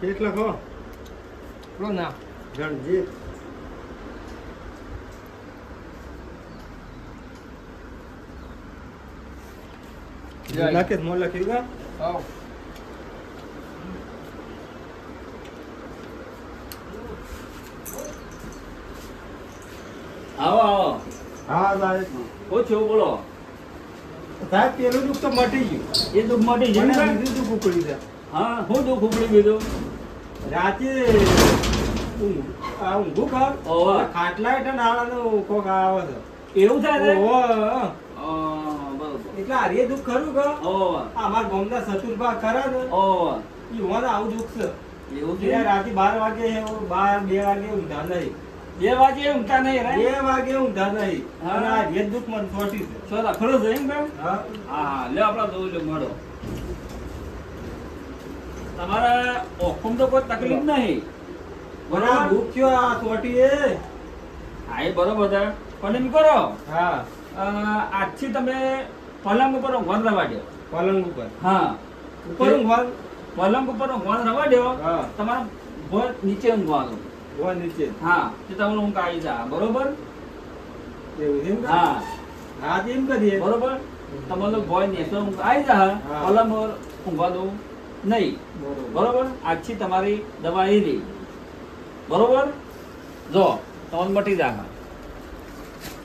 કેટલા ખો લો ના રણજીત નાખે મોં લખી ગા આવ આવો આવો હા સાહેબ પૂછ્યું બોલો સાહેબ પેલું દુઃખ તો મટી ગયું એ દુઃખ મટી મને ગયું બીજું દુઃખ ઉપડી છે હા હું દુઃખ ઉપડી બીજું રાતે ઊંઘું ખા ઓહો. ખાટલા હેઠળ નાળાનું કોક આવે છે એવું થાય છે ઓહો. બરોબર એટલે હારીએ દુઃખ ખરું કે ઓહો અમારા ગામના સતુરભા ખરા ને ઓહો ઈ મને આવું દુઃખ છે એવું છે એટલે રાતે 12 વાગે 2 વાગે ઊંઘતા નહીં 2 વાગે ઊંઘતા નહીં રે 2 વાગે ઊંઘતા નહીં હા. અને આ રેત દુઃખ મને છોટી છે શું લખડો છે એમ કે હા હા લે આપડા જોઈ લો મળો તમારા ઓખમ તો કોઈ તકલીફ નહીં મને આ બરાબર દુઃખ થયો આ છોટી એ હા એ બરોબર છે પણ એમ કરો હા આજથી તમે પલંગ ઉપર ઊંઘવાનું રવા દો પલંગ ઉપર હા ઉપર ઊંઘવાનું પલંગ ઉપર ઊંઘવાનું રવા દો હા. તમારા ભોર નીચે ઊંઘવાનું ગોવા નીચે હા તે તમને ઊંઘ આવી જા બરોબર એવું છે એમ કે? હા હા તો એમ કરીએ બરોબર તમારો ભોય નેસો ઊંઘ આવી જા હા. પલંગ પર ઊંઘવાનું નહીં બરોબર આજથી તમારી દવા એ રહી બરોબર જો તમને મટી જા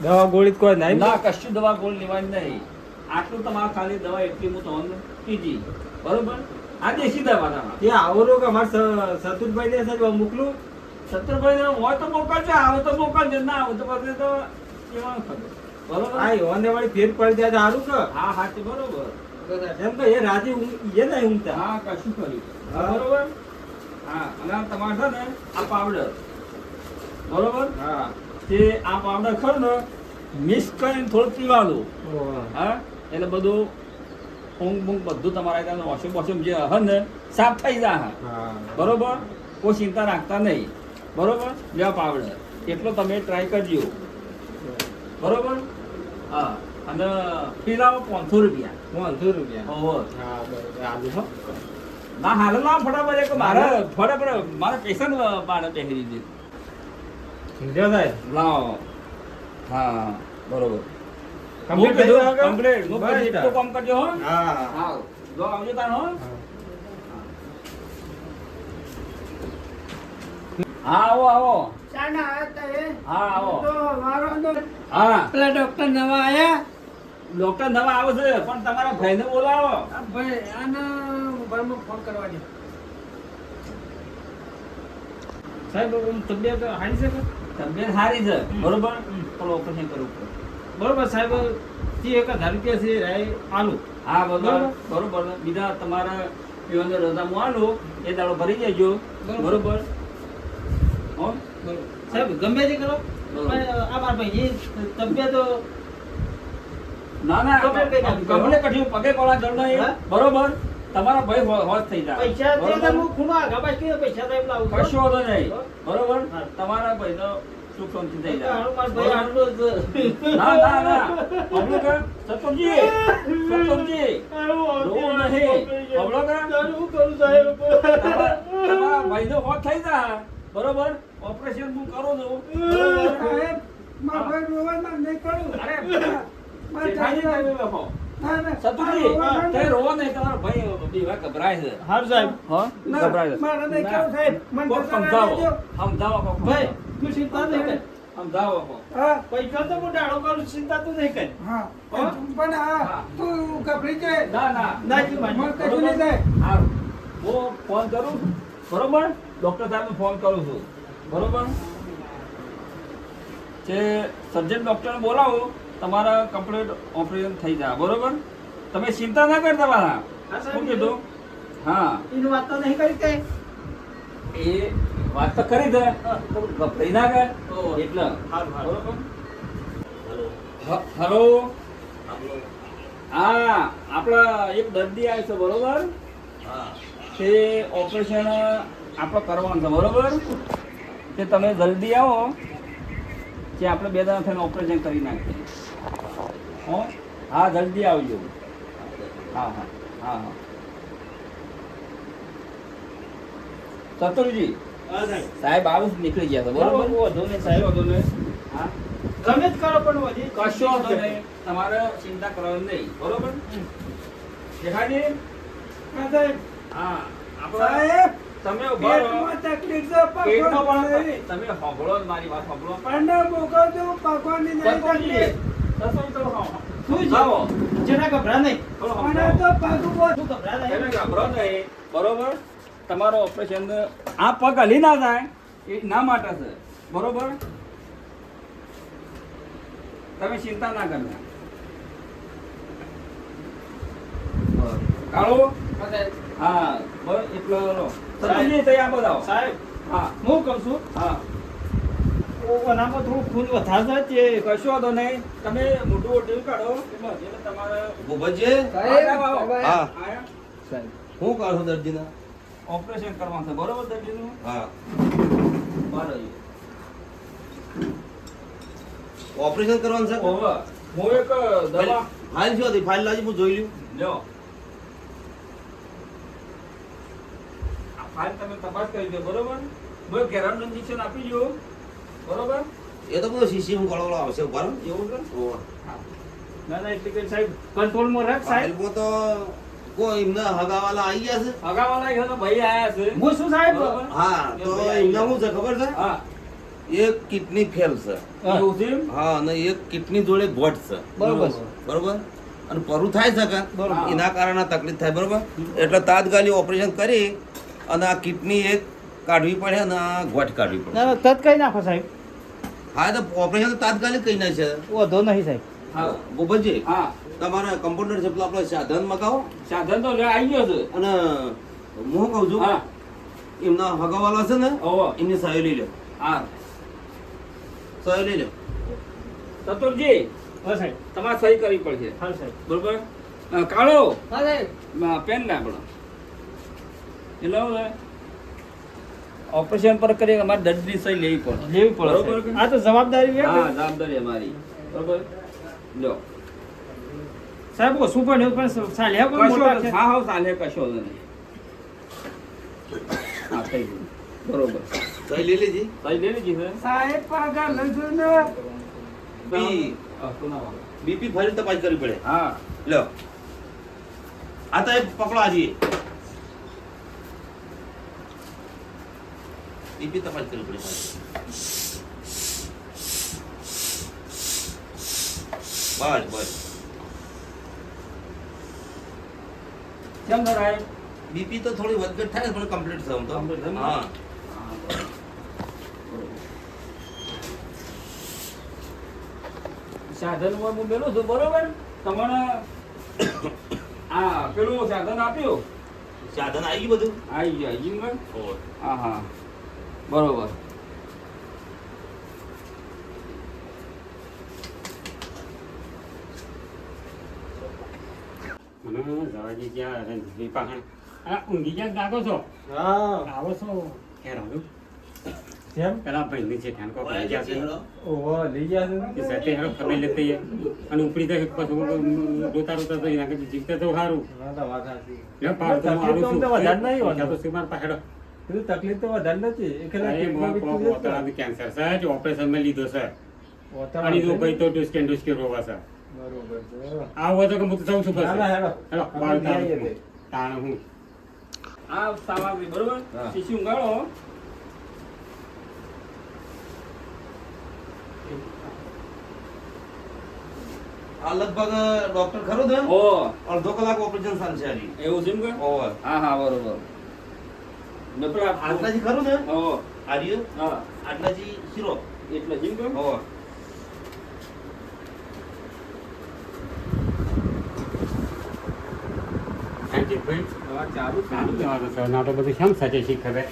દવા ગોળી કોઈ નહીં ના કશું દવા ગોળ લેવાની નહીં આટલું તમારે ખાલી દવા એટલી હું તમને કીધી બરોબર આ દેશી દવા તમારે તે આવો રો કે અમાર સતુરભાઈ ને સાહેબ મોકલું સત્તરભાઈ ને હોય તો મોકલજો આવે તો મોકલજો ના આવે તો પછી તો કેવાનું ખબર બરોબર આ યોને વાળી ફેર પડી જાય તો સારું કે હા હા તે બરોબર એમ કે એ રાતે એ નહીં ઊંઘતા હા કશું કર્યું હા. બરોબર હા અને તમારે છે ને આ પાવડર બરોબર હા તે આ પાવડર ખરું ને મિક્સ કરીને થોડું પીવાનું હા એટલે બધું ઊંઘ બૂંઘ બધું તમારા ત્યાં વોશિંગ વોશિંગ જે હે ને સાફ થઈ જાય હા બરોબર કોઈ ચિંતા રાખતા નહીં બરોબર લેવા પાવડર એટલો તમે ટ્રાય કરજો બરોબર હા અને પીલાવો 500 રૂપિયા 500 રૂપિયા ઓહો હા બરોબર આલુ હો ના હાલ ના ફટાફટ એક મારે ફટાફટ મારે પેશન્ટ બાને પહેરી દીધી સમજ્યા સાહેબ લાવો હા બરોબર કમ્પ્લીટ થઈ ગયું આગળ? કમ્પ્લીટ બસ એટલું કામ કરજો હો હા હા જો આવજો તાણ હો હા આવો આવો ચાના હતા એ હા આવો તો મારો તો હા પેલા ડોક્ટર નવા આયા ડોક્ટર નવા આવે છે પણ તમારા ભાઈને બોલાવો આ ભાઈ આના મોબાઈલમાં ફોન કરવા દે સાહેબ તબિયત હારી છે કે? તબિયત સારી છે બરોબર પણ ઓપરેશન કરવું પડે બરોબર સાહેબ તે 1000 રૂપિયા છે રાય આલુ હા બરોબર બરોબર બીજા તમારા પીવાની રજા હું આલું એ દાડો ભરી જજો બરોબર હો સાહેબ ગમે તે કરો બરોબર. પણ આ મારા ભાઈ તબિયત ના ના કમ્પ્લેટ કરી નાખજો. કમ્પ્લેટ કરજો પગે પડવા જરૂર નહીં હા? બરોબર તમારા ભાઈ હોશ થઈ જાય પૈસા તે બરોબર? તો હું ખૂણા આગા પાછળ કે પૈસા તો એમ લાવું છું. કશો વાંધો નહીં બરોબર હા. તમારા ભાઈ તો સુખ શાંતિ થઈ જાય હારું મારા ભાઈ આટલું જ. ના ના ના પબ્લિક સતોજી સતોજી રોવું નહીં પબ્લિક તારું શું કરું સાહેબ? તમારા ભાઈનો હોશ થઈ જાય બરોબર ઓપરેશન હું કરું છું બરોબર સાહેબ મારા ભાઈ રોવામાં નહીં કરું અરે મારા જેઠાજી ભાઈ તમે બેઠો. ના ના સતુજી તે રોવો નહીં તમારો ભાઈ બીવા ગભરાય છે હારું સાહેબ. હા ગભરાય છે મારા નહીં કરું સાહેબ મને કોક જતા સમજાવો રહેજો. સમજાવો કોક ભાઈ તું ચિંતા નહીં કર. સમજાવો કોક હા પૈસા તો હું ડાળો કરું ચિંતા તું નહીં કર. હા હા? પણ હા હા. તું ગભરી જાય ના ના ના જી માજી. મને કશું નહીં થાય હા હું ફોન કરું બરોબર ડોક્ટર સાહેબને ફોન કરું છું બરોબર જે સર્જન ડોક્ટરને બોલાવો તમારા કમ્પ્લીટ ઓપરેશન થઈ જાય બરોબર તમે ચિંતા ના કરતા તમારા હા, સાહેબ. શું કીધું હા એની વાત તો નહીં કરી તે. એ વાત તો કરી દે તો ગભરાઈ ના ગયે એટલે હારું, હારું. બરોબર હલો હા આપણા એક દર્દી આવ્યો છે બરોબર તે ઓપરેશન આપણે કરવાનું છે બરોબર તે તમે જલ્દી આવો કે આપણે 2 દાડા થઈને ઓપરેશન કરી નાખીએ હો હા જલ્દી આવજો હા હા હા હા ચતુરજી હા સાહેબ સાહેબ આવું જ નીકળી ગયા છે બરોબર બરોબર વાંધો નહીં સાહેબ વાંધો નહીં. હા ગમે જ કરો પણ હજી કશો વાંધો નહીં તમારે ચિંતા કરવાની નહીં બરોબર દેખાજી હા સાહેબ હા આપણે સાહેબ તમે ઉભા રહો. પેટમાં તકલીફ છે પેટમાં પાકવાની પણ નહીં. તમે સાંભળો જ મારી વાત સાંભળો પણ મોકલજો પાકવાની નહીં ચતુરજી, તકલીફ. ચતુરજી તો હા. શું છે? આવો. જેના ગભરા નહીં થોડો પણ સમજાવો. તો પાકું બોલ. શું ગભરા તમે નહીં ગભરો નહીં બરોબર તમારો ઓપરેશન આ પગ હલી ના જાય એ ના માટે છે બરોબર તમે ચિંતા ના કરતા કાળો હા, સાહેબ. હા બસ એટલો લો સતીજી તૈયાર બતાવો સાહેબ હા હું કહું છું હા ઓનામાં થોડું ખૂન વધારે છે કશો વાંધો નહીં તમે મોટું ઓટીવ કાઢો એટલે એટલે તમારે ભૂપતજી સાહેબ, આવો. સાહેબ. હા આયા? સાહેબ હું કાઢો દર્દીના ઓપરેશન કરવાનું છે બરોબર દર્દીનું હા બરાબર ઓપરેશન કરવાનું છે ઓવર હું એક દવા ફાઇલ શું હતી ફાઇલ લાજી હું જોઈ લ્યું લ્યો આ ફાઇલ તમે તપાસ કરી દો બરોબર હું એક ગેરાન્ડ ઇન્જેક્શન આપી દઉં બરોબર એ તો બધું શીશી હું ગળો આવશે ઉપર એવું છે ઓવર. ના ના એટલે કે સાહેબ કંટ્રોલમાં રાખ સાહેબ ફાઇલમાં તો કોઈ એમના હગાવાલા આવી ગયા છે અગાવાલા એ તો ભાઈ આયા છે હું શું સાહેબ બરોબર. હા તો એમના શું છે ખબર છે હા એક કિડની ફેલ છે એવું છે હા અને એક કિડની જોડે ગોટ છે બરોબર બરોબર અને પરું થાય છે કે બરોબર. એના કારણે આ તકલીફ થાય બરોબર એટલે તાત્કાલિક ઓપરેશન કરી અને આ કિડની એક કાઢવી પડે અને આ ગોટ કાઢવી પડે ના ના તત કઈ નાખો સાહેબ હા તો ઓપરેશન તો તાત્કાલિક કઈ ના છે વાંધો નહીં સાહેબ હા ગોપાલજી હા તમારે કમ્પાઉન્ડર છે પેલા આપણે સાધન મગાવો સાધન તો લે આવી ગયો છે અને હું કહું છું હા એમના હગાવાલા છે ને ઓહો એમની સહાય લઈ લો હા સહાય લઈ લો ચતુરજી હા સાહેબ તમારે સહી કરવી પડશે હા સાહેબ બરોબર કાળો હા સાહેબ. પેન લે આપણો એટલે હવે ઓપરેશન પર કરી અમારે દર્દની સહી લેવી પડે લેવી પડે બરોબર સાહેબ. કે? આ તો જવાબદારી છે હા જવાબદારી અમારી બરોબર લો સાહેબ ઓછું પણ એવું પણ ચાલ્યા પણ કશો મોટા છે હા હા ચાલે કશો વાંધો નહીં હા થઈ ગયું બરોબર સહી લઈ લેજી સહી લઈ લીધી છે સાહેબ પાકા લઈશું ને. બી હા, સુનાવો. બીપી ફરી તપાસ કરવી પડે હા લો આ તો એક પકડો આજી બીપી તપાસ કરવી પડે બસ બસ કેમ ધરાય બીપી તો થોડી વધઘટ થાય પણ કમ્પ્લીટ છે આમ તો Complete છે ને? હા સાધન ઉપર હું મેલું છું બરોબર તમને આ પેલું સાધન આપ્યું સાધન આવી ગયું બધું આવી ગયું ને ઓહો. હા હા બરોબર મને જવાજી ગયા રણજીતભાઈ પાસે. આ ઊંઘી ગયા જાગો છો હા આવો છો ખેર આવું કેમ પેલા ભાઈની છે ઠાનકો કરી ગયા છે ઓહો લઈ ગયા છે કે સાથે હેરો ખબર લેતી છે. અને ઉપરી તો પછી રોતા રોતા તો એના કરતા જીવતા તો સારું ના તો વાત સાચી. લે પાર તો તકલીફ તો મારું અમને વધારે નહીં છું હોતી. તો સીમાર પાહેડો કીધું તકલીફ તો વધારે નથી એકલા અરે પેટમાં બી મોકો તકલીફ ઓતળાનું કેન્સર છે જ ઓપરેશન માં લીધો છે ઓતળા અને જો છે. ભાઈ તો ડુસ્કે રોવા છે બરોબર છે. આવો તો કે હું તો જઉં છું ના, ના, હેડો. હેડો આપણે બાર લઈ આવીએ તે. તાણ હું આ સામગ્રી બરોબર હા. શીશી ઊંઘાડો આ લગભગ ડોક્ટર ખરો છે ઓ અડધો કલાક ઓપરેશન ચાલશે આની એવું છે એમ કે ઓવર હા હા બરોબર ને પેલા આટલાજી ખરું ને ઓ આર્ય હા આટલાજી શીરો એટલે જેમ કે ઓવર રણજીતભાઈ હા ચાલુ છે. સારું કહેવાનું છે ના તો બધું શેમ સાચે શીખ હવે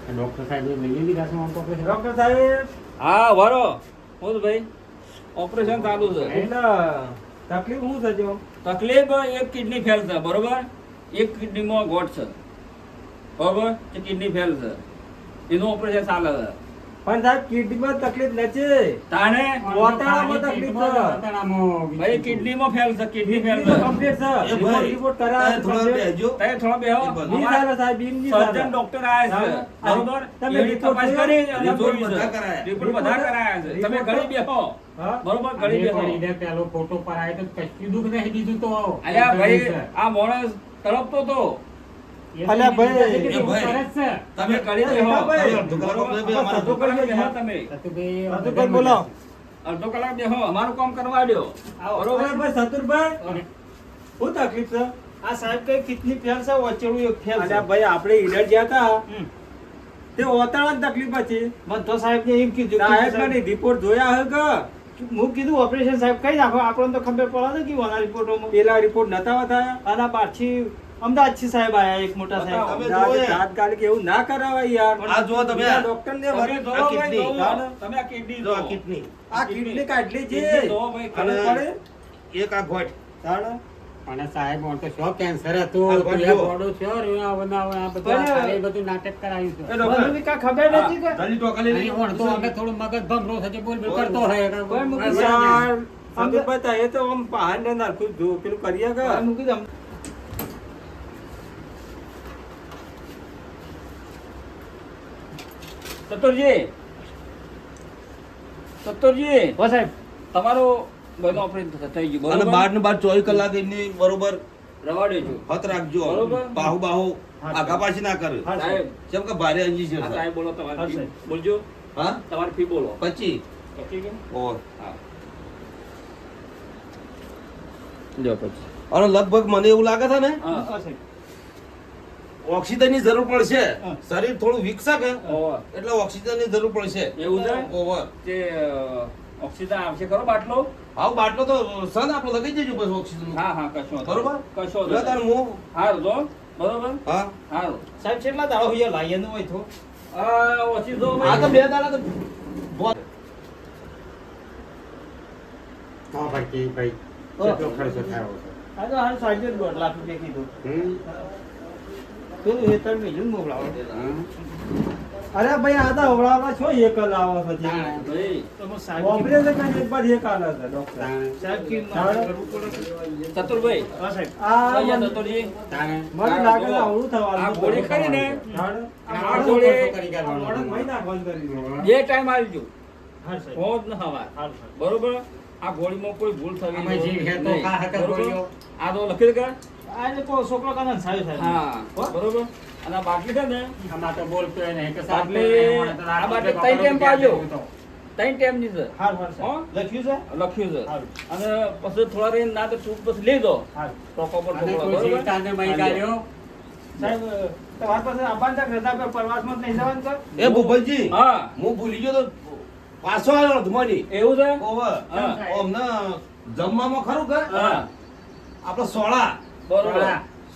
ડૉક્ટર સાહેબ લઈ લીધા છે આમ તો ઓપરેશન ડોક્ટર સાહેબ હા વરો બોલ ભાઈ ઓપરેશન ચાલુ છે એટલે તકલીફ શું છે જો તકલીફ એક કિડની ફેલ છે બરોબર એક કિડનીમાં ગોઠ છે બરોબર એ કિડની ફેલ છે એનું ઓપરેશન ચાલે છે પણ સાહેબ કિડનીમાં તકલીફ નથી. તાણે ગોટાળામાં તકલીફ છે. ભાઈ કિડનીમાં ફેલ છે, કિડની ફેલ છે. કમ્પ્લીટ છે. એ ભાઈ, રિપોર્ટ કરાવ્યો છે, થોડા complete. બેહજો. તમે થોડા બેહો. નહીં સાહેબ, સાહેબ, બીમ નહીં સાહેબ. સર્જન ડોક્ટર આયા છે. હા. બરોબર? તમે એની રિપોર્ટ તપાસ જોયો? કરી અને રિપોર્ટ જોઈ છે. બધા કરાયા. રિપોર્ટ બધા કરાયા છે. તમે રિપોર્ટ ઘડી બેહો. હા. બરોબર? ઘડી બેહો. પેલો ફોટો પર આવ્યો તો કશું દુઃખ નહીં દીધું તો અલ્યા ભાઈ, આ માણસ તડપતો તો. અલ્યા ભાઈ, એ ભાઈ. કરે જ છે. તમે ઘડી બેહો. ભાઈ. અડધો કલાક બે અમારા અડધો કલાક બેહો તમે. સતુભાઈ, સતુભાઈ બોલો. અડધો કલાક બેહો. અમારું કામ કરવા દ્યો. બરોબર ભાઈ, સતુરભાઈ, શું તકલીફ છે? આ સાહેબ કઈ કિડની ફેલ છે, વચેડું એક ફેલ છે. ભાઈ આપણે ઈડર ગયા હતા તે ઓતાળા જ તકલીફ હતી. મને તો સાહેબ ને એમ કીધું, સાહેબ મને રિપોર્ટ જોયા હે કે હું કીધું ઓપરેશન સાહેબ કઈ નાખો, આપણને તો ખબર પડે કે આના રિપોર્ટોમાં પેલા રિપોર્ટ નતા બતાવ્યા. આના પાછી અમદાવાદથી સાહેબ આયા, એક મોટા સાહેબ. તમે અમદાવાદ જોયા? તાત્કાલિક એવું ના કરાવાય યાર. આ જુઓ તમે. ડોક્ટર ને તમે વળી જોવો જોવો ભાઈ, ભાઈ, જોવો. જોવો. તમે આ કિડની જો આ જોવો. કિડની. આ કિડની કાઢલી છે. કિડની જોવો ભાઈ, ખબર અને- પડે? એક આ ગોઠ. તાણ. અને સાહેબ મને તો શું કેન્સર હતું આ તો એ બાજુ. ગોળો છે આ બધું આ પણ- બધું નાટક કરાયું છે એ ડોક્ટર. મને બી કાંઈ ખબર નથી કે જલ્દી ટોકા લઈ અહીં લેજો. ઓણ તો આપણે થોડું મગજ ભમરો થશે બોલ બોલ કરતો હોય કોઈ મૂકી સાહેબ, અમે બતાવીએ તો આમ પહાડ ને નાખું જો પેલું કરીએ કે મૂકી દઉં. ચતુરજી, ચતુરજી, હો સાહેબ, તમારું બધું ઓપરેશન થઈ ગયું અને બરોબર? 12 ને 24 કલાક એમની બરોબર રવા દેજો. હત રાખજો. બરોબર. બાહુ બાહુ હા, આગા પાછી ના કરે. હા, સાહેબ, જેમ કે ભારે અંજી છે આ સાહેબ બોલો તમારી હા, ફી. સાહેબ. બોલજો. હા તમારી ફી બોલો. 25 ઓકે કે? ઓર હા. લ્યો પછી. અને લગભગ મને એવું લાગે છે ને હા. હા, સાહેબ. ઓક્સિજન ની જરૂર પડશે. હા. શરીર થોડું વિકસે કે ઓવર. એટલે ઓક્સિજન ની જરૂર પડશે. એવું છે? ઓવર. તે ઓક્સિજન આવશે ખરો બાટલો? હાવ બાટલો તો સન આપણે લગાઈ દેજો બસ ઓક્સિજન. હા હા, કશો વાંધો બરોબર? નહીં. કશો વાંધો લે તાર નહીં. મું. હારું જો. બરોબર? હા હારું. સાહેબ કેટલા દાડો હોય લાયન હોય તો ઓછી જો આ ભાઈ. તો બે દાડા તો બોલ. હા ભાઈ ભાઈ ઓહ. કેટલો ખર્ચો થયો છે આ તો હાલ સાહેબ 1.5 લાખ રૂપિયા કીધું પેલું હેતર બીજું મોકલાવો. અરે ભાઈ આ તો હવડાવવા છો એક લાવો પછી ભાઈ, ઓપરેશન કરીને એક બાદ એક આલે છે ડોક્ટર સાહેબ કી ચતુરભાઈ, હા સાહેબ અહીંયા આ ચતુરજી, મને લાગે છે આવડું થવાનું આ ગોળી ખરી ને? આ ગોળી મોડક મહી નાખવાનું કરી દીધું. બે ટાઈમ આવજો. હા સાહેબ. હોજ ને હવાર. હા સાહેબ. બરોબર? આ ગોળીમાં કોઈ ભૂલ થવી આમાં જીવ હે તો નહીં. ખા હકે બરોબર? ગોળીઓ. આ તો લખી દે કે? આ જે કો છોકરો કાના સાહેબ સાહેબ હા, બરોબર? અને આ બાટલી છે ને, આમાં તો બોલતો નહીં કે બાટલી આ બાટલી ત્રણ ટાઈમ પાજો. ત્રણ ટાઈમની છે. હાર હાર હો? સાહેબ લખ્યું છે લખ્યું છે. હારું. અને પછી થોડા રહીને ના તો ચૂપ પછી લઈ દો. હાર ટોકો પર અને ટોકો, કોઈ બરોબર? જીવતાને મહી કાઢ્યો સાહેબ તમારી પાસે આબાન તક રજા પર પ્રવાસમાં જ નહીં જવાનું સર એ ભૂપતજી હા, હું ભૂલી ગયો તો પાછો આવ્યો ધુમાડી. એવું છે? ઓવર. હા. અમને જમવામાં ખરું કે હા, આપણે સોળા બરોબર.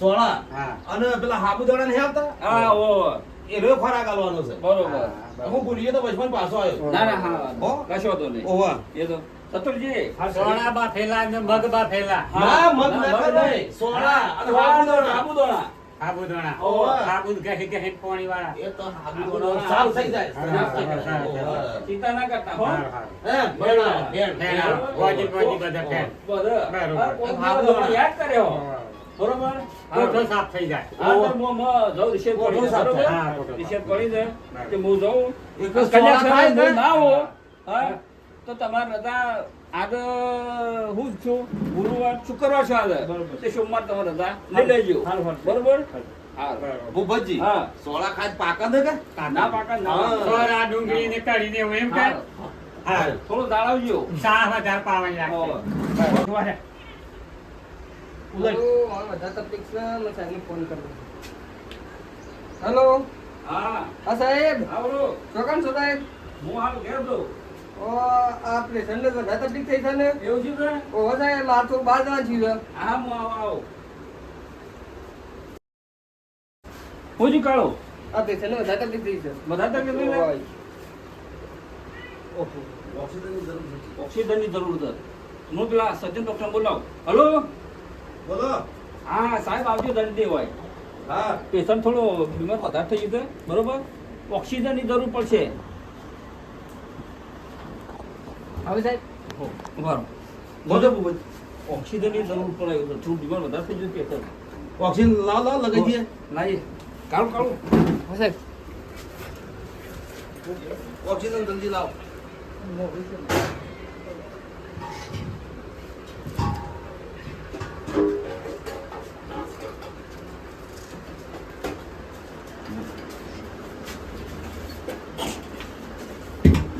સોળા હા. અને પેલા સાબુદાણા નહીં આવતા હા, ઓવર. એ રોજ ખોરાક આલવાનો છે. બરોબર. હું ભૂલી ગયો તો બચપન પાછો આવ્યો. ના ના, હા, હો? કશો વાંધો નહીં. ઓવર. એ તો ચતુરજી, સોના બાફેલા ને મગ બાફેલા ના, મગ નાખો નહીં. સોળા અને સાબુદાણા. સાબુદાણા. સાબુદાણા ઓવે. સાબુદ કહે કહે પાણી વાળા એ તો સાબુદાણા સાફ થઈ જાય. હા, સાફ થઈ હા, જાય. હા, હા. ઓવર. ચિંતા ના કરતા હો. હારું, હારું. હે, ભેણા, ભેણ, ભેણ આવો. ભેણ. વાજી વાજી બધા ભેણ. બરોબર. બરોબર. હા, કોક દિવસ યાદ કર્યો. બરોબર? કોઠો સાફ થઈ જાય હા, તો હું જાઉં રિસેટ પડી કોઠો જાય, સાફ બરોબર? થાય. હા, કોઠો રિસેટ સાફ પડી જાય બરાબર. કે હું જાઉં. એક કન્યા સોળા ખાય હું ને? ના આવું, હા, તો તમારે રજા આજે હું જ છું ગુરુવાર શુક્રવાર છે આજે બરોબર. તે સોમવાર તમારે રજા લઈ લેજો. હારું, હારું. બરોબર? હારું. હા. ભૂપતજી, હા. સોળા ખાય પાકા દે કે? ના પાકા ના. હા. સોરા ડુંગળી ને કાઢીને એવું એમ કે હા. હા થોડું દાળવજો. શાહ વધારે પાવાની હા. લાગશે હેલો હા. હા સાહેબ હા, બોલો. ચોકન છો સાહેબ હું હાલ ઘેર છું. આ પેશન્ટ ને વધારે તકલીફ થઈ છે ને એવું છે ને? ઓ સાહેબ માથું બહાર જવા છીએ હા, હું આવું. હું જ કાઢો. આ પેશન્ટ ને વધારે તકલીફ થઈ છે બધા તકલીફ નહીં ને? ઓય. ઓક્સિજનની જરૂર નથી. ઓક્સિજનની જરૂર છે. હું પેલા સજ્જન ડોક્ટર બોલાવું. હલો. બોલો. હા સાહેબ આવજો જલ્દી હોય. હા. પેશન્ટ થોડો બીમાર વધારે થઈ ગયો છે બરોબર. ઓક્સિજનની જરૂર પડશે. હવે સાહેબ ઉભા રહો. બોલો ભૂપત. ઓક્સિજનની જરૂર પડાય છે થોડું બીમાર વધારે થઈ ગયું કે ઓક્સિજન લાવ લગાવી દઈએ. લાવીએ કાળું કાળું હવે સાહેબ ઓક્સિજન જલ્દી લાવ.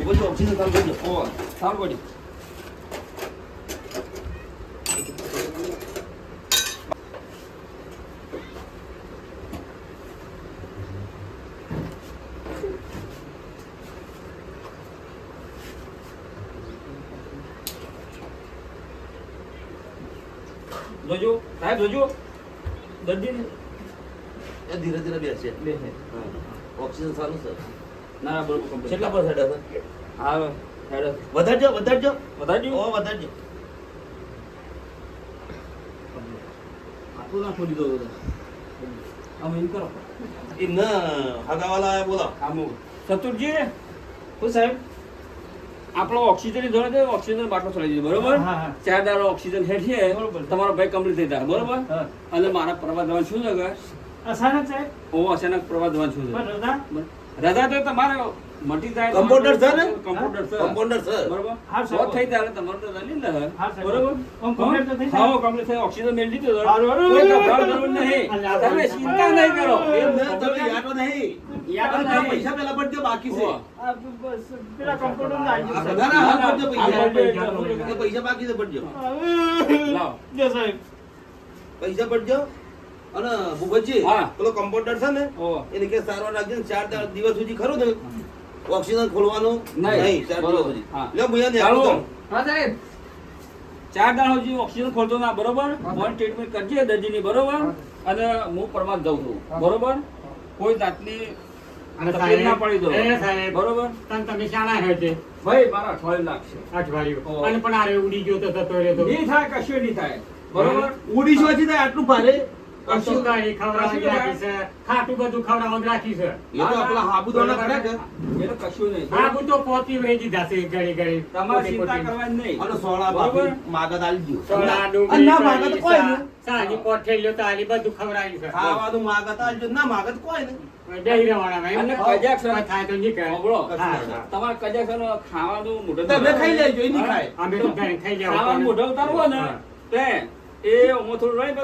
બધું ઓક્સિજન ચાલુ કરી દો. સારું પડી જોજો સાહેબ જોજો દર્દીને એ ધીરે ધીરે બેસે. બે છે ઓક્સિજન સારું છે. ના બરોબર complete. કેટલા પર હેડ હશે? હા હેડ વધારજો વધારજો. વધારજો ઓ વધારજો. આટલું ના ખોલી દો આમ એમ કરો એમને હગાવાલા આયા બોલો. આમ ચતુરજી હું સાહેબ આપણો ઓક્સિજનની જરૂર છે ઓક્સિજન બાટલો ચલાવી દીધો બરોબર હા, હા. 4 દાડો ઓક્સિજન હેઠ છે બરોબર. તમારો ભાઈ કમ્પ્લીટ થઈ જાય બરોબર હા. અને મારા પ્રવાસ દવા શું છે કે અચાનક સાહેબ ઓ અચાનક પ્રવાસ દવા શું પણ છે રજા રજા તો તમારે મટી જાય કમ્પાઉન્ડર છે ને? કમ્પાઉન્ડર છે કમ્પાઉન્ડર છે. બરોબર હા, સાહેબ. બહુ થઈ જાય તમારે રજા નહીં ને હા, સાહેબ. બરોબર કમ્પાઉન્ડર તો થઈ જાય. હા કમ્પ્લીટ થઈ ઓક્સિજન મેળ લીધો તો હારું, હારું. કોઈ ગભરાવાની જરૂર નહીં તમે ચિંતા નહીં કરો એમ ને તમે યાદો નહીં. યાદ આ નહીં. પૈસા પેલા પડજો બાકી છે. ઓહ. આ બસ પેલા કમ્પ્યુટર આવી આ ગયું બધાના હાથ ના, પડજો ના, પૈસા. આ એ પૈસા બાકી છે પડજો. લાવો. જો સાહેબ પૈસા પડજો. અને ભૂપતજી હા. પેલો કમ્પાઉન્ડર છે ને ઓહ. એને કે સારવાર રાખજો ને 4 દિવસ સુધી ખરું ને ઓક્સિજન ખોલવાનું નહીં. નહીં 4 બરોબર. દિવસ સુધી. હા. લ્યો ભૈયા ને ચાલો. આપું હા સાહેબ 4 દાડા સુધી ઓક્સિજન ખોલતો ના બરોબર ફોન ટ્રીટમેન્ટ કરજે દર્દીની બરોબર અને હું પરમાર જાઉં છું બરોબર કોઈ જાતની અને તકલીફ ના પડી દો એ સાહેબ. બરોબર તમે શાણા હે છે ભાઈ મારા અઠવાડિયું લાગશે અઠવાડિયું ઓહ. અને પણ આરે ઉડી ગયો તો થતો રહ્યો તો નહીં થાય કશું નહીં થાય બરોબર ઓડિશો છે ને આટલું ભારે કશું કાંઈ ખવડાવવાનું કશું રાખી છે ખાટું બધું ખવડાવવાનું રાખી છે એ તો આપણા હાબુદાણા ખરા કે એ તો કશું નહીં આ બધું તો પોતી વહી દીધા છે ઘડી ઘડી તમારે ચિંતા પોતી. કરવાની નહીં અને સોળા બરોબર બાપી માગત આલજો. સોળા, અને ડુંગળી, ના માગત કઢી, કોઈ સા- નહીં. સાની પોઠેલીઓ તાલી બધું ખવડાવ્યું છે ખાવાનું માગત આલજો ના માગત કોઈ નહીં. બેહી રહેવાના એમ અને ને? કજાકસન- કોઈ થાય તો નહીં કહે. સાંભળો. હા, હા. તમારે કજાકસન ખાવાનું મોઢે તમે ખાઈ લેજો એ નહીં હા? ખાય. અમે તો ઘરે ખાઈ લેવા ખાવાનું મોઢે ઉતારવો ને હા. તે એ ઓમો થોડું રહી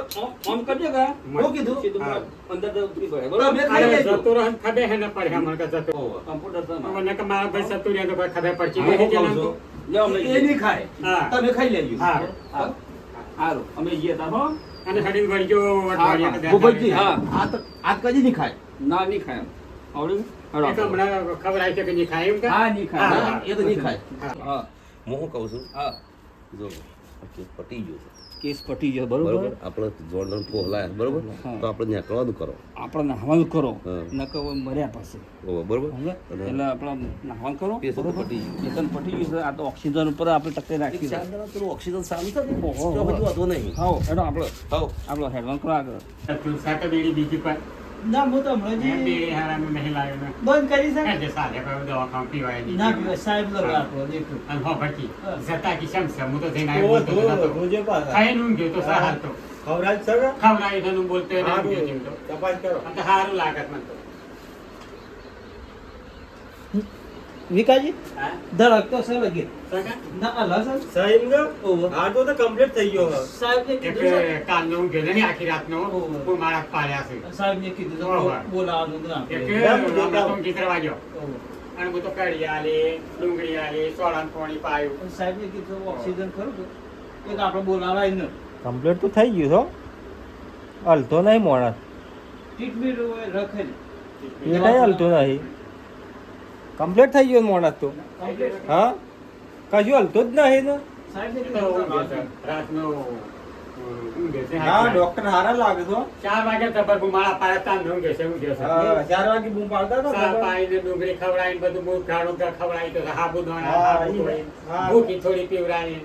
ઓમ કરજો કે શું કીધું? સીધું હા. અંદર તો ઉતરી પડે તમે બરોબર ખાઈ અરે લેજો. જતો રહે ને ખબર હે ને પડે મને કે જતો કમ્પ્યુટર છે ને. મને કે મારા ભાઈ સતું રહ્યા તો કોઈ ખબર પડતી હું નહીં કહું જણાતું. છું. લ્યો અમે એ જઈએ. નહીં ખાય. હા. તમે ખાઈ લેજો. હા. હા. હારું અમે જઈએ તાર હો અને હડીને વળી ગયો અઠવાડિયા કદાચ. ભૂપતજી હા. આજ કદી નહીં ખાય. ના નહીં ખાય આવડ્યું હાલો એ તો હમણાં ખબર આવી છે કે નહીં ખાય એમ કે? હા નહીં ખાય હા. એ તો નહીં ખાય. હા. હા હું શું કહું છું હા જો કેસ પટી ગયો છે કેસ પટી ગયો બરોબર બરોબર આપણે જોરદાર ફોહલાય બરોબર હા. તો આપણે નાખવાનું કરો આપણે નાહવાનું કરો હા. નકર મર્યા પાસે બરોબર સમજ્યા? એટલે આપણે નાહવાનું કરો કેસ તો બરોબર? પટી ગયું. કેતન પટી ગયું છે આ તો ઓક્સિજન ઉપર આપણે ટકે રાખી છે 4 દાડા પેલું ઓક્સિજન સારું છે ને ઓહો. તો બધું વાંધો નહીં. હા એનો આપણો હાઉ. આપણો હેડવાનું કરો આગળ તું સાથે બીડી બીજી પર ના હું તો હમણાં એમ જ બે હારાનું નહીં લાવ્યો ને. બંધ કરી છે એ જે સાલે ભાઈ દવાખાનું પીવાય નહીં. ના પીવાય સાહેબ લોકો આપો દેખો અને હો ભટકી. હા. જતા કી શમ છે હું તો જઈને આવ્યો બોલતો જ નતો. રોજે પાછા ખાઈને ઊંઘ્યો તો સા હાલતો. ખવડાવ સર ખવડાવી તો હું બોલતો એને ઊંઘ્યો જેમ તો. તપાસ કરો આમ તો સારું લાગત મને તો. વિકાજી હા? ધડક તો સર લગી સગા? ના અલા સર સાહેબ ઓહો. આ તો કમ્પ્લીટ થઈ ગયો હવે. સાહેબ ને એક કીધું સર કાલનો ઊંઘ્યો ને આખી રાતનો ઓહો. કોઈ મારા પાડ્યા છે. સાહેબ ને કીધું તો ઓહો. બોલાવાનું ના એક આપે. હમણાં તો ઊંઘી કરવા ગયો. ઓહો. અને હું તો કઢી આલી, ડુંગળી આલી, સોળાનું પાણી પાયું. પણ સાહેબ ને કીધું ઓક્સિજન ખરું તો એક આપણે બોલાવાય ને કમ્પ્લીટ તો થઈ ગયું છો હલતો નહીં મોણસ ટ્રીટમેન્ટ રખેલી એ નહીં હલતો નહીં કમ્પ્લીટ થઈ ગયો મોણસ તો કમ્પ્લીટ હા કશું હલતું જ નહીં ને સાહેબ ને એ તો ઊંઘ્યો છે. કીધું રાતનો ઊંઘ્યો છે. હા ડોક્ટર હારા લાગે છો 4 વાગે તબર માળા પાડે તાન ઊંઘ્યો છે, ઊંઘ્યો છે. 4 વાગે બૂમ પાડતા ચા હતા પાઈને ડુંગળી ખવડાવીને બધું બહુ ગાળું ખવડાવી તો સાબુદાણા, હા, સાબુ ઈ ધોઈ, હા. ભૂકી થોડી પીવડાવી,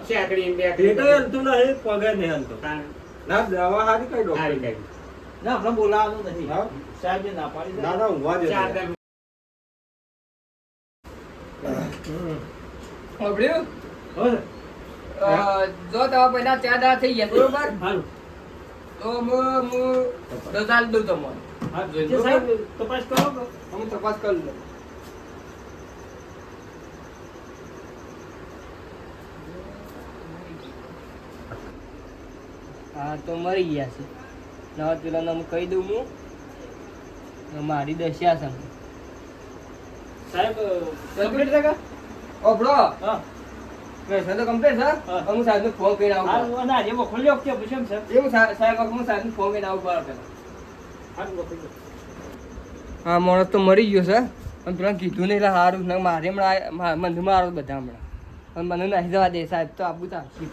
શેકડી ને બેકડી પેટે હલતું નહીં પગે નહીં હલતો તાન ના દવા હારી કઈ હારી ડોક્ટર કરી. ના આપણે બોલાવાનું નથી હા? સાહેબ ના પાડી દે. ના ના ઊંઘવા દે 4 દાડા સાંભળ્યું? હો સર. જો તમારા પહેલા 4 દાડા થઈ ગયા બરોબર હારું. તો હું રજા દઉં તમને. હા, જે સાહેબ તપાસ કરો કે? હું તપાસ કરી લઉં. હા તો મરી ગયા છે. નવા પેલા હું કહી દઉં હું મારી દશા છે. સાહેબ કમ્પ્લીટ છે કે ઓબળો હા પેશન તો કમ્પ્લીટ છે. હા. હું સાહેબને ફોન કરીને આવું. હારું, અને આજે મોકલી લો કે પૂછ્યું સર? એવું સાહેબ હું સાહેબને ફોન કરીને આવું બરાબર. હારું, મોકલી લો. હા માણસ તો મરી ગયો છે પણ પેલા કીધું નહીં એટલે સારું ને મારે હમણાં મને મારો બધા હમણાં પણ મને નહીં જવા દે સાહેબ તો આપું તો આપશે.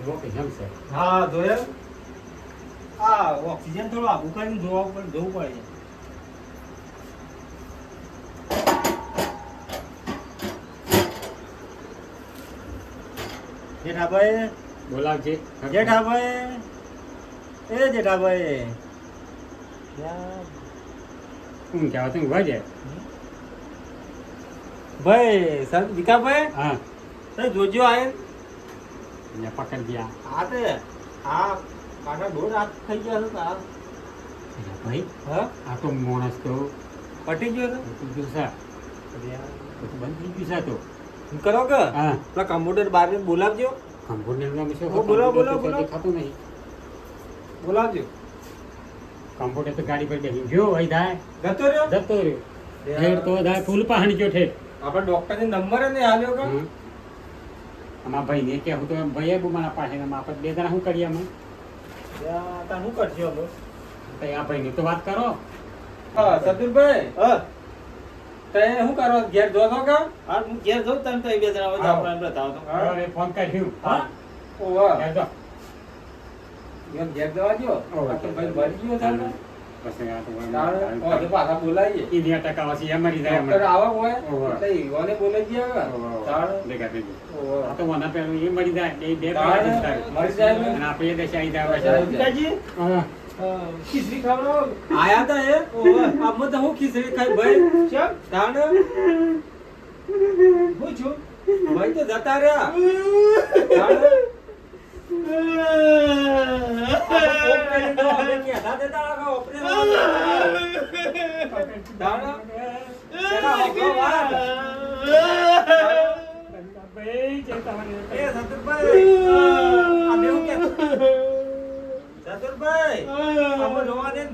જુઓ કે કેમ છે હા જોયા આ ઓક્સિજન થોડું આબુ કરીને જોવું પડે છે. જેઠાભાઈ બોલાવજે જેઠાભાઈ એ જેઠાભાઈ હું કહેવા તું ઉભા જાય ભાઈ સર વિકાભાઈ હા તમે જોજો આય ને પકડ ગયા હા તે હા કાકા દોઢ હાથ થઈ ગયા છે આ ભાઈ હા આ તો માણસ તો પટી ગયો છે બધું છે બધું બંધ થઈ ગયું છે તો એમ કરો કે હા પેલા કમ્પ્યુટર બહાર બોલાવજો કમ્પ્યુટરનો વિષય ઓ, બોલાવો, બોલાવો, બોલાવો. દેખાતું નહીં બોલાવજો કમ્પ્યુટર તો ગાડી પર બેસી ગયો હોય થાય જતો રહ્યો જતો રહ્યો ઠેર તો થાય ફૂલ પહાણી ગયો ઠેર આપણે ડોક્ટરને નંબર જ નહીં આલ્યો કે હમ. આમાં ભાઈને કે હું તો ભાઈ બુ મારા પાસે ને આપણે બે જણા શું કરીએ અમે તાર શું કરશો હવે? તો આ ભાઈની તો વાત કરો હા સતુરભાઈ હા તે શું કરો ઘેર જો છો કે હા હું ઘેર જઉં તમે તો બે જણા હોય આવો. આપણે બતાવો તો હવે ફોન કર્યું હા ઓવા હા જો એમ ઘેર જવા દો ઓવા. આ તો ભાઈ મરી ગયો છે ને. પછી આ તો તારે ઓ તો પાછા બોલાવીએ ઈ 2% પછી એમ મરી જાય ડોક્ટર આવા હોય ઓવા. એટલે ઈવાને બોલાવી ગયા તારે ભેગા થઈ ગયું. ઓવા. આ તો મને પેલું એ મરી જાય બે બે તારે મરી જાય ને. અને આપણે એ દશા આવી જાય પિતાજી હા. ખીચડી ખાવડો આયા તા એ આમ તો હું ખીચડી ખાઈ ભાઈ કેમ તાણ હું છું ભાઈ તો જતા રહ્યા તાણ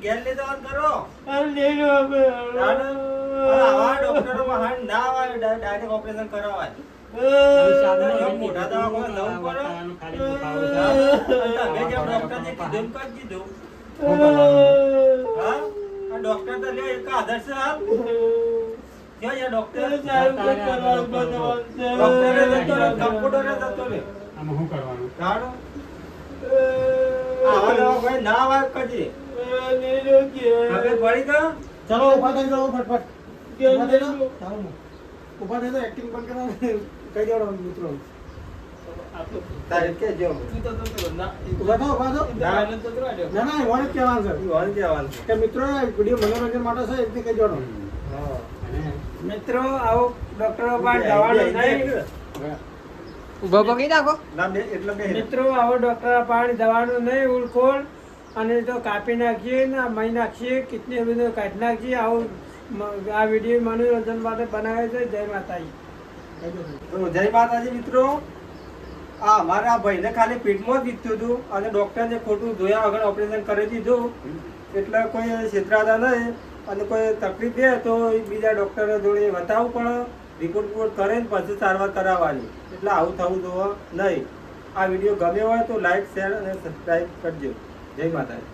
ઘેર લઈ જવાનું કરો આવા ડોક્ટરો માં ના આવે ડાયરેક્ટ ઓપરેશન કરાવાય મોટા દવાખાને જવું પડે. ખાલી દુખાવો છે. તમે જેમ ડોક્ટરને કીધું એમ કરી દીધું. હા? આ ડોક્ટર તો લે એક આદર્શ છે હાલ. ક્યાં છે ડોક્ટર? ડોક્ટરે જતો રહ્યો, કમ્પ્યુટરે જતો રહ્યો. આમાં શું કરવાનું જાણો? આવા દવાખાને ના આવે કદી. ખબર પડી કે? ચલો ઉભા થઈ જાઓ ફટફટ ઉભા થઈ જાઓ ચાલો ઉભા થઈ જાઓ એક્ટિંગ બંધ કરો કહી દેવાનો મિત્રો તારે કે જો. ઉભા થાઓ ઉભા થાઓ ના, એને તો જવા દો. ના ના એવાને જ કહેવાનું છે ઈ વાળી કહેવાનું છે. કે મિત્રો વિડીયો મનોરંજન માટે છે એટલે કહી દેવાનો હા. અને મિત્રો આવો ડોક્ટરો પાસે જવાનું નહીં. ઉભા પકડી નાખો. ના બે એટલે બે મિત્રો આવો ડોક્ટર પાણી દવાનું નહીં ઉલકોલ અને તો કાપી નાખીએ ને મહી નાખીએ કિતને બધું કાઢી નાખીએ આવું આ વિડીયો મનોરંજન માટે બનાવે છે જય માતાજી. તો જય માતાજી મિત્રો. આ અમારા ભાઈને ખાલી પેટમાં જ વીતું હતું અને ડોક્ટરને ખોટું જોયા વગર ઓપરેશન કરી દીધું એટલે કોઈ છેતરાતા નહીં અને કોઈ તકલીફ બે તો બીજા ડોક્ટર જોડે બતાવવું પડે રિપોર્ટ કરે ને પછી સારવાર કરાવવાની એટલે આવું થવું જોવા નહીં. આ વિડીયો ગમ્યો હોય તો લાઈક શેર અને સબસ્ક્રાઈબ કરજો. જય માતાજી.